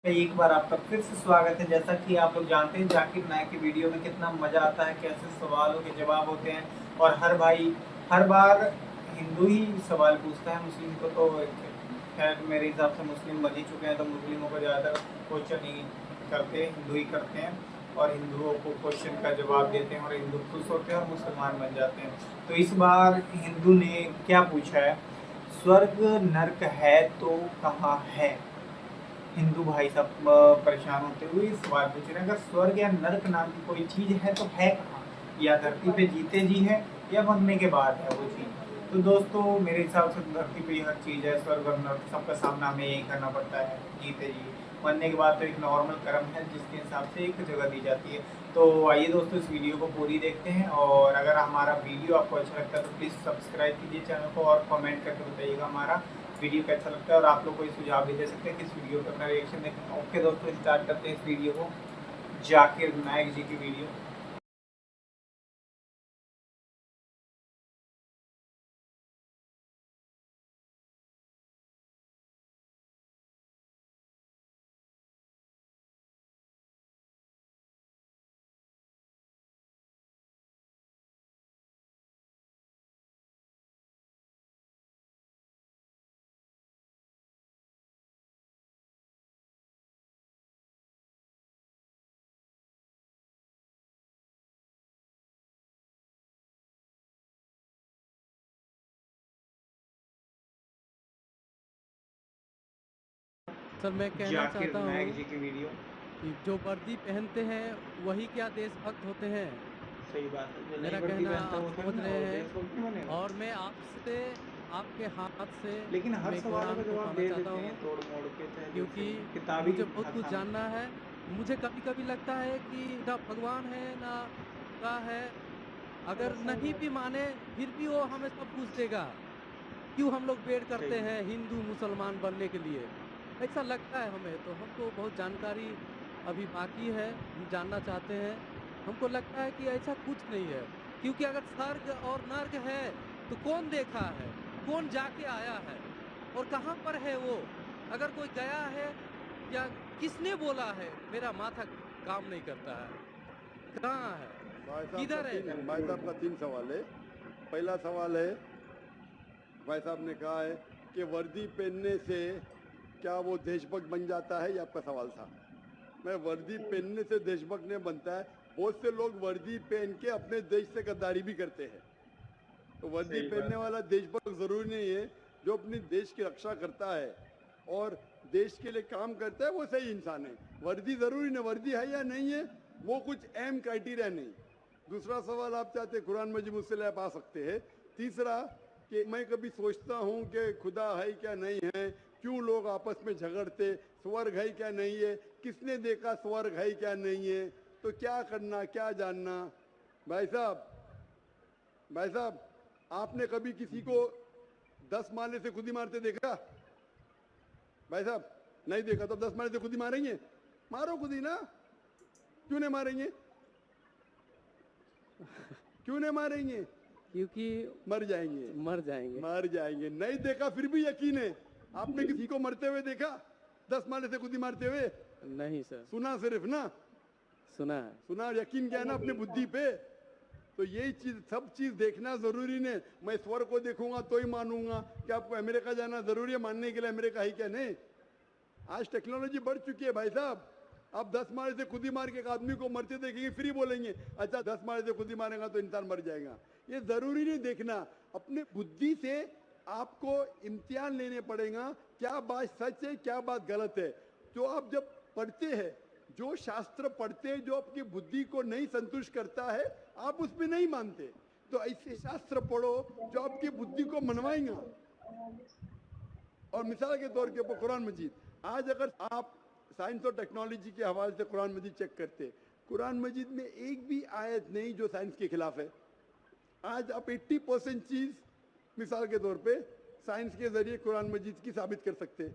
एक बार आपका फिर से स्वागत है। जैसा कि आप लोग जानते हैं जाकिर नायक की वीडियो में कितना मज़ा आता है, कैसे सवालों के जवाब होते हैं और हर भाई हर बार हिंदू ही सवाल पूछता है। मुस्लिम को तो खैर मेरे हिसाब से मुस्लिम बन ही चुके हैं, तो मुस्लिमों को ज़्यादातर क्वेश्चन ही करते हैं, हिंदू ही करते हैं और हिंदुओं को क्वेश्चन का जवाब देते हैं और हिंदू खुश होते हैं और मुसलमान बन जाते हैं। तो इस बार हिंदू ने क्या पूछा है, स्वर्ग नर्क है तो कहाँ है। हिंदू भाई सब परेशान होते हुए इस सवाल पूछ रहे हैं, अगर स्वर्ग या नर्क नाम की कोई चीज़ है तो है कहाँ, या धरती पे जीते जी है या मरने के बाद है वो चीज़। तो दोस्तों मेरे हिसाब से धरती पे ही हर चीज़ है, स्वर्ग और नर्क सबका सामना हमें यही करना पड़ता है, जीते जी। मरने के बाद तो एक नॉर्मल कर्म है जिसके हिसाब से एक जगह दी जाती है। तो आइए दोस्तों इस वीडियो को पूरी देखते हैं, और अगर हमारा वीडियो आपको अच्छा लगता है तो प्लीज़ सब्सक्राइब कीजिए चैनल को और कमेंट करके बताइएगा हमारा वीडियो कैसा लगता है, और आप लोग कोई सुझाव भी दे सकते हैं कि इस वीडियो पर अपना रिएक्शन देखें। ओके दोस्तों स्टार्ट करते हैं इस वीडियो को, जाकिर नायक जी की वीडियो। सर मैं कहना जाकिर चाहता हूँ नायक जी की वीडियो। कि जो वर्दी पहनते हैं वही क्या देशभक्त होते हैं। सही बात है, जो नई मेरा वर्दी कहना पहनता है आप वो समझ थोड़ी ना रहे वो हैं, देशभक्त नहीं बनेगा। और मैं आपसे आपके हाथ से लेकिन हर मैं सवालों का कुरान को जवाब पाना दे चाहता देते हूँ, हैं तोड़ मोड़ के, चाहे क्योंकि जैसे किताबी मुझे बहुत कुछ भाषा में। जानना है। मुझे कभी-कभी लगता है कि ना भगवान है ना खुदा है। चलो अगर सही नहीं बात भी है। माने फिर भी वो हमें सब कुछ देगा। क्यों हम लोग वेट सही करते हैं बात। हिंदू मुसलमान बनने के लिए? ऐसा लगता है हमें, तो हमको बहुत जानकारी अभी बाकी है, हम जानना चाहते हैं। हमको लगता है कि ऐसा कुछ नहीं है, क्योंकि अगर स्वर्ग और नर्क है, तो कौन देखा है? कौन जाके आया है? और कहाँ पर है वो? अगर कोई गया है या किसने बोला है? मेरा माथा काम नहीं करता है। कहाँ है? किधर है? भाई साहब का तीन सवाल है। पहला सवाल है, भाई साहब ने कहा है कि वर्दी पहनने से क्या वो देशभक्त बन जाता है, ये आपका सवाल था। मैं वर्दी पहनने से देशभक्त नहीं बनता है। बहुत से लोग वर्दी पहन के अपने देश से गद्दारी भी करते हैं। तो वर्दी सही पहनने बात है। वाला देशभक्त जरूरी नहीं है। जो अपनी देश की रक्षा करता है और देश के लिए काम करता है वो सही इंसान है। वर्दी जरूरी नहीं, वर्दी है या नहीं है वो कुछ अहम क्राइटेरिया नहीं। दूसरा सवाल आप चाहते कुरान मजीद मुझसे आप आ सकते हैं। तीसरा कि मैं कभी सोचता हूँ कि खुदा है क्या नहीं है, क्यों लोग आपस में झगड़ते, स्वर्ग है क्या नहीं है, किसने देखा स्वर्ग है क्या नहीं है, तो क्या करना क्या जानना। भाई साहब, भाई साहब, आपने कभी किसी को 10 मारने से खुद ही मारते देखा? भाई साहब, नहीं देखा तो 10 मारने से खुद ही मारेंगे? मारो खुद ही ना। क्यों नहीं मारेंगे? क्यों नहीं मारेंगे? क्योंकि मर जाएंगे। मर जाएँगे। मर जाएंगे। नहीं देखा फिर भी यकीन है। आपने किसी को मरते हुए देखा? 10 मारने से खुद ही मारते हुए? नहीं सर, सुना सिर्फ ना। सुना है। सुना, यकीन किया ना अपने बुद्धि पे। तो यही चीज, सब चीज देखना जरूरी नहीं। मैं स्वर्ग को देखूंगा तो ही मानूंगा। क्या आपको अमेरिका जाना जरूरी है मानने के लिए अमेरिका है क्या? नहीं। आज टेक्नोलॉजी बढ़ चुकी है भाई साहब। आप 10 मारे से खुद ही मार के एक आदमी को मरते देखेंगे फिर ही बोलेंगे अच्छा 10 मारे से खुद ही मारेगा तो इंसान मर जाएगा। ये जरूरी नहीं देखना। अपने बुद्धि से आपको इम्तिहान लेने पड़ेगा, क्या बात सच है क्या बात गलत है। जो आप जब पढ़ते हैं, जो शास्त्र पढ़ते हैं जो आपकी बुद्धि को नहीं संतुष्ट करता है, आप उसमें नहीं मानते। तो ऐसे शास्त्र पढ़ो जो आपकी बुद्धि को मनवाएगा। और मिसाल के तौर के ऊपर कुरान मजीद, आज अगर आप साइंस और टेक्नोलॉजी के हवाले से कुरान मजीद चेक करते, कुरान मजीद में एक भी आयत नहीं जो साइंस के खिलाफ है। आज आप 80% चीज मिसाल के तौर पे साइंस के जरिए कुरान मजीद की साबित कर सकते हैं।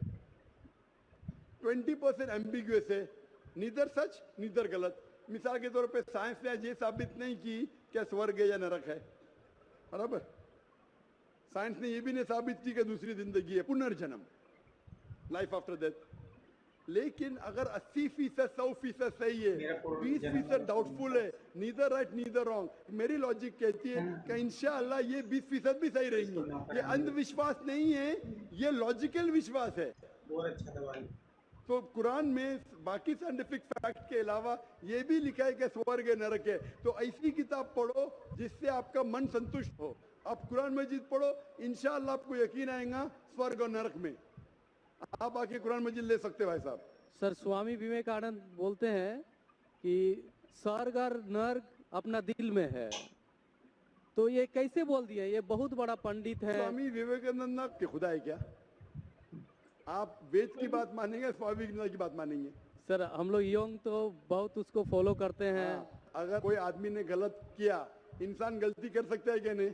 20% एम्बिग्यूस है, नीदर सच नीदर गलत। मिसाल के तौर पे साइंस ने आज ये साबित नहीं की क्या स्वर्ग है या नरक है, बराबर। साइंस ने ये भी नहीं साबित की कि दूसरी जिंदगी है, पुनर्जन्म, लाइफ आफ्टर डेथ। लेकिन अगर 80% 100% सही है, मेरा पूर्ण 20% जन्म डाउटफुल है, नीदर राइट नीदर रॉन्ग, मेरी लॉजिक कहती है कि इंशाअल्लाह ये 20% भी सही रहेंगी। ये अंधविश्वास नहीं है, ये लॉजिकल विश्वास है। बहुत अच्छा सवाल। तो कुरान में बाकी साइंटिफिक फैक्ट के अलावा ये भी लिखा है कि स्वर्ग है नरक है। तो ऐसी किताब पढ़ो जिससे आपका मन संतुष्ट हो। आप कुरान मजीद पढ़ो, इंशाअल्लाह आपको यकीन आएगा स्वर्ग और नरक में। आप आके कुरान मजीद ले सकते हो भाई साहब। सर स्वामी विवेकानंद बोलते हैं कि स्वर्ग और नर्क अपना दिल में है, तो ये कैसे बोल दिए? ये बहुत बड़ा पंडित है। स्वामी विवेकानंद के खुदा है क्या? आप वेद की बात मानेंगे, स्वामी विवेकानंद की बात मानेंगे? सर हम लोग यंग तो बहुत उसको फॉलो करते हैं। हाँ, अगर कोई आदमी ने गलत किया, इंसान गलती कर सकता है क्या? नहीं,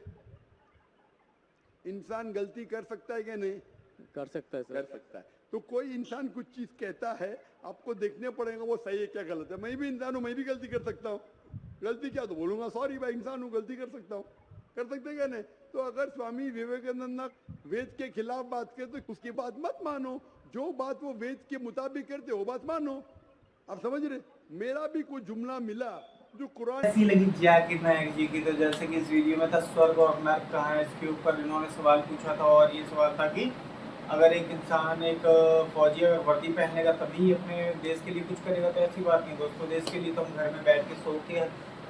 इंसान गलती कर सकता है क्या? नहीं कर सकता है कर सर। सकता है। तो कोई इंसान कुछ चीज कहता है, आपको देखने पड़ेगा वो सही है क्या गलत है। मैं भी इंसान हूं, मैं भी गलती कर सकता हूँ। गलती क्या तो बोलूंगा सॉरी भाई, इंसान हूं, गलती कर सकता हूँ। कर सकते क्या? नहीं। तो अगर स्वामी विवेकानंद वेद के खिलाफ बात करे तो उसकी बात मत मानो। जो बात वो वेद के मुताबिक करते वो बात मानो। आप समझ रहे? मेरा भी कुछ जुमला मिला जो कुरान ऐसी लगी जाकिर नायक जी की, तो जैसे कि इस वीडियो में था स्वर्ग और नर्क कहाँ है, इसके ऊपर इन्होंने सवाल पूछा था। और ये सवाल था कि अगर एक इंसान, एक फौजी अगर वर्दी पहनेगा तभी अपने देश के लिए कुछ करेगा, तो ऐसी बात नहीं दोस्तों। देश के लिए तो हम घर में बैठ के सो के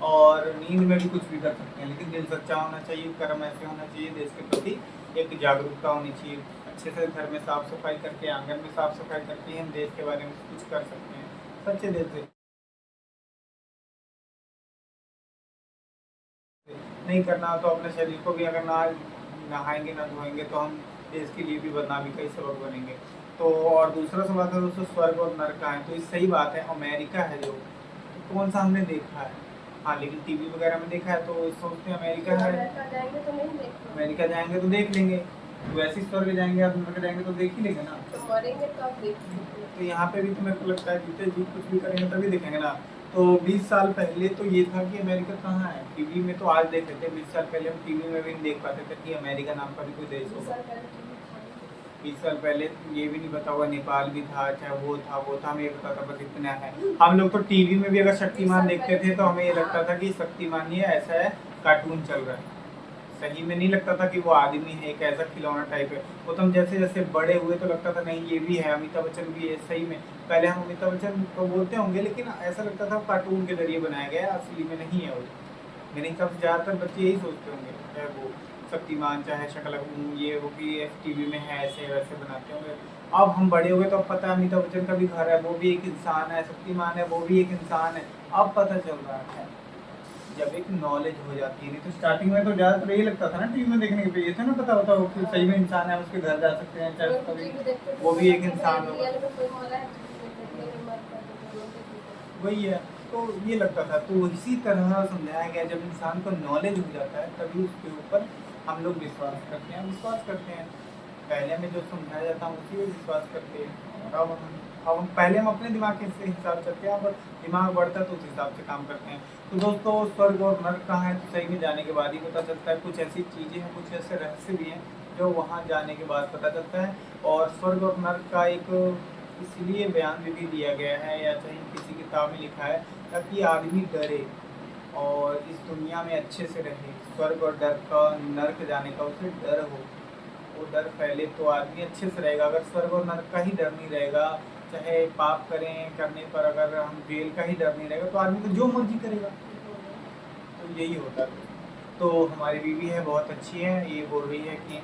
और नींद में भी कुछ भी कर सकते हैं, लेकिन दिल सच्चा होना चाहिए, कर्म ऐसे होना चाहिए, देश के प्रति एक जागरूकता होनी चाहिए। अच्छे से घर में साफ सफाई करके, आंगन में साफ सफाई करके हम देश के बारे में कुछ कर सकते हैं सच्चे दिल से। नहीं करना तो अपने शरीर को भी अगर ना नहाएंगे ना धोएंगे तो हम देश के लिए भी बदनामी का ही सबब बनेंगे। तो और दूसरा सवाल था दोस्तों स्वर्ग और नरक का है, तो ये सही बात है। अमेरिका है जो, तो कौन सा हमने देखा है? हाँ, लेकिन टीवी वगैरह में देखा है, तो सोचते हैं अमेरिका है। अमेरिका जाएंगे तो नहीं देखेंगे। अमेरिका जाएंगे तो देख लेंगे, तो वैसे ही स्वर्ग जाएंगे या नरक जाएंगे तो देख ही लेंगे ना। तो मरेंगे तो आप देखेंगे। तो यहाँ पे भी तो मेरे को लगता है जीते जी कुछ भी करेंगे तभी देखेंगे ना। तो 20 साल पहले तो ये था कि अमेरिका कहाँ है, टीवी में तो आज देख लेते। 20 साल पहले हम टीवी में भी नहीं देख पाते थे कि अमेरिका नाम का भी कोई देश होगा। 20 साल पहले ये भी नहीं पता हुआ नेपाल भी था, चाहे वो था, हमें ये पता था बस इतना है। हम लोग तो टीवी में भी अगर शक्तिमान देखते थे तो हमें ये लगता था कि शक्तिमान ही है, ऐसा है, कार्टून चल रहा है। सही में नहीं लगता था कि वो आदमी है, एक ऐसा खिलौना टाइप है। वो तो हम जैसे जैसे बड़े हुए तो लगता था नहीं ये भी है, अमिताभ बच्चन भी है। सही में पहले हम अमिताभ बच्चन तो बोलते होंगे, लेकिन ऐसा लगता था कार्टून के जरिए बनाया गया है, असली में नहीं है वो। मेरे हिसाब से ज़्यादातर बच्चे यही सोचते होंगे, चाहे वो शक्तिमान चाहे शकल ये वो कि टीवी में है ऐसे वैसे बनाते होंगे। अब हम बड़े हुए तो अब पता है अमिताभ बच्चन का भी घर है, वो भी एक इंसान है, शक्तिमान है, वो भी एक इंसान है। अब पता चल रहा है जब एक नॉलेज हो जाती है। नहीं तो स्टार्टिंग में तो ज़्यादातर यही लगता था ना टीवी में देखने के पे, ये था ना पता होता वो कि सही में इंसान है, उसके घर जा सकते हैं, चाहे उसका भी वो भी एक इंसान होगा। वही है, तो ये लगता था। तो इसी तरह समझाया गया, जब इंसान को नॉलेज हो जाता है तभी उसके ऊपर हम लोग विश्वास करते हैं। पहले में जो समझाया जाता है उसी में विश्वास करते हैं। अब हम पहले हम अपने दिमाग के हिसाब से करते हैं, अब दिमाग बढ़ता है तो उस हिसाब से काम करते हैं। तो दोस्तों स्वर्ग और नर्क कहाँ है तो सही में जाने के बाद ही पता चलता है। कुछ ऐसी चीज़ें हैं, कुछ ऐसे रहस्य भी हैं जो वहाँ जाने के बाद पता चलता है। और स्वर्ग और नर्क का एक इसलिए बयान भी दिया गया है या चाहे किसी किताब में लिखा है ताकि आदमी डरे और इस दुनिया में अच्छे से रहे। स्वर्ग और नर्क जाने का उसे डर हो, वो डर फैले तो आदमी अच्छे से रहेगा। अगर स्वर्ग और नर्क का ही डर नहीं रहेगा, चाहे पाप करने पर अगर हम जेल का ही डर नहीं रहेगा, तो आदमी तो जो मर्जी करेगा। तो यही होता है। तो हमारी बीवी है बहुत अच्छी है, ये बोल रही है कि